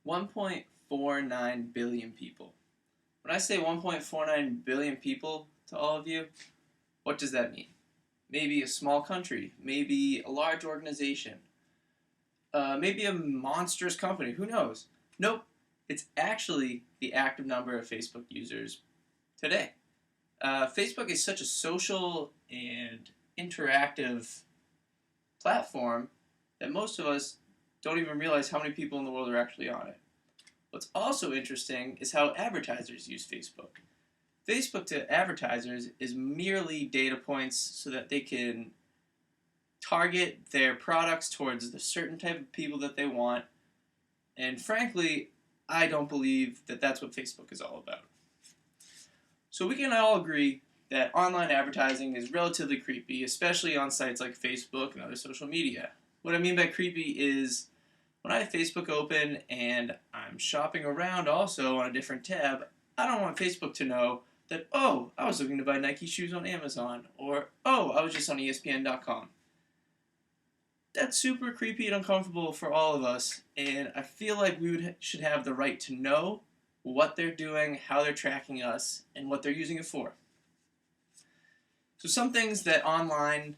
1.49 billion people. When I say 1.49 billion people to all of you, what does that mean? Maybe a small country, maybe a large organization, maybe a monstrous company, who knows? Nope, it's actually the active number of Facebook users today. Facebook is such a social and interactive platform that most of us don't even realize how many people in the world are actually on it. What's also interesting is how advertisers use Facebook. Facebook to advertisers is merely data points so that they can target their products towards the certain type of people that they want. And frankly, I don't believe that that's what Facebook is all about. So we can all agree that online advertising is relatively creepy, especially on sites like Facebook and other social media. What I mean by creepy is when I have Facebook open and I'm shopping around also on a different tab, I don't want Facebook to know that, oh, I was looking to buy Nike shoes on Amazon, or, oh, I was just on ESPN.com. That's super creepy and uncomfortable for all of us, and I feel like we should have the right to know what they're doing, how they're tracking us, and what they're using it for. So some things that online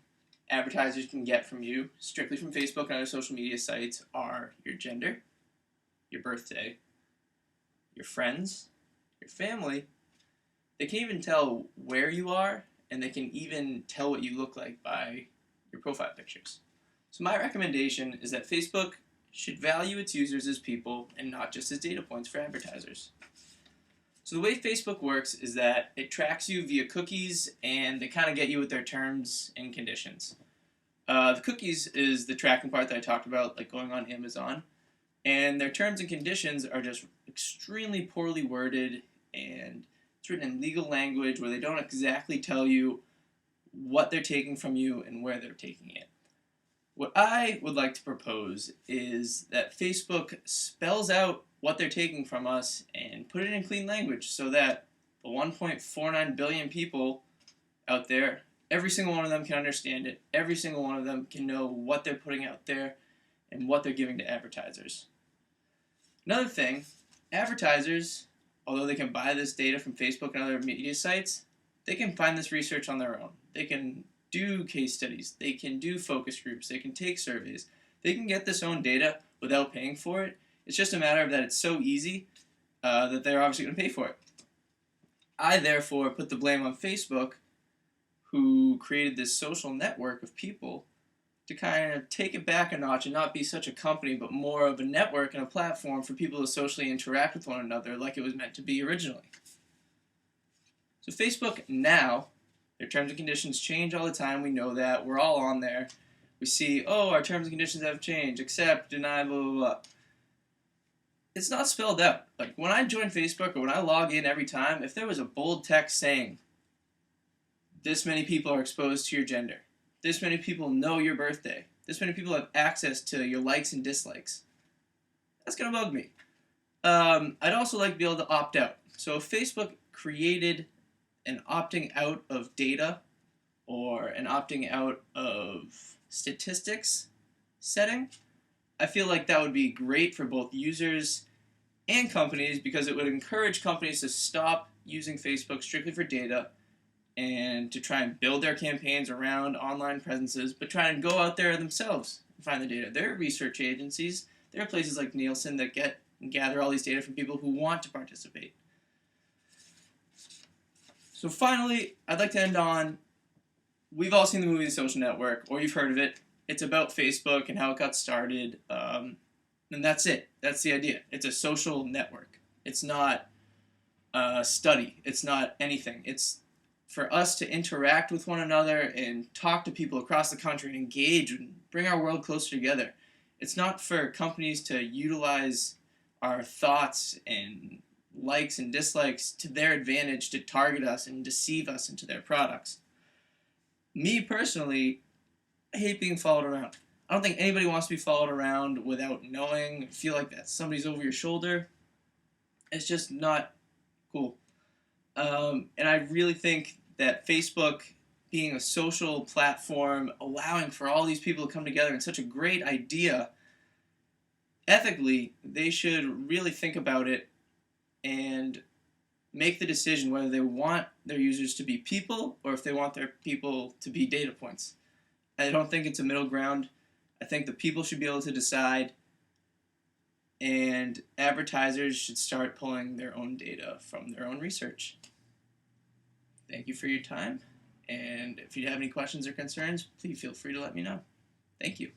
advertisers can get from you, strictly from Facebook and other social media sites, are your gender, your birthday, your friends, your family. They can even tell where you are, and they can even tell what you look like by your profile pictures. So my recommendation is that Facebook should value its users as people and not just as data points for advertisers. So the way Facebook works is that it tracks you via cookies, and they kind of get you with their terms and conditions. The cookies is the tracking part that I talked about, like going on Amazon, and their terms and conditions are just extremely poorly worded, and it's written in legal language where they don't exactly tell you what they're taking from you and where they're taking it. What I would like to propose is that Facebook spells out what they're taking from us and put it in clean language so that the 1.49 billion people out there, every single one of them can understand it. Every single one of them can know what they're putting out there and what they're giving to advertisers. Another thing, advertisers, although they can buy this data from Facebook and other media sites, they can find this research on their own. They can do case studies, they can do focus groups, they can take surveys. They can get this own data without paying for it. It's just a matter of that it's so easy that they're obviously going to pay for it. I therefore put the blame on Facebook, who created this social network of people, to kind of take it back a notch and not be such a company, but more of a network and a platform for people to socially interact with one another like it was meant to be originally. So Facebook now, their terms and conditions change all the time. We know that. We're all on there. We see, oh, our terms and conditions have changed, accept, deny, blah, blah, blah. It's not spelled out. Like, when I join Facebook or when I log in every time, if there was a bold text saying, this many people are exposed to your gender, this many people know your birthday, this many people have access to your likes and dislikes, that's going to bug me. I'd also like to be able to opt out. So if Facebook created an opting out of data or an opting out of statistics setting, I feel like that would be great for both users and companies, because it would encourage companies to stop using Facebook strictly for data and to try and build their campaigns around online presences, but try and go out there themselves and find the data. There are research agencies, there are places like Nielsen that get and gather all these data from people who want to participate. So finally, I'd like to end on, we've all seen the movie The Social Network, or you've heard of it. It's about Facebook and how it got started, and that's it. That's the idea. It's a social network. It's not a study. It's not anything. It's for us to interact with one another and talk to people across the country and engage and bring our world closer together. It's not for companies to utilize our thoughts and likes and dislikes to their advantage to target us and deceive us into their products. Me personally, I hate being followed around. I don't think anybody wants to be followed around without knowing, feel like that somebody's over your shoulder. It's just not cool. And I really think that Facebook, being a social platform, allowing for all these people to come together, is such a great idea. ethically, they should really think about it and make the decision whether they want their users to be people or if they want their people to be data points. I don't think it's a middle ground. I think the people should be able to decide, and advertisers should start pulling their own data from their own research. Thank you for your time, and if you have any questions or concerns, please feel free to let me know. Thank you.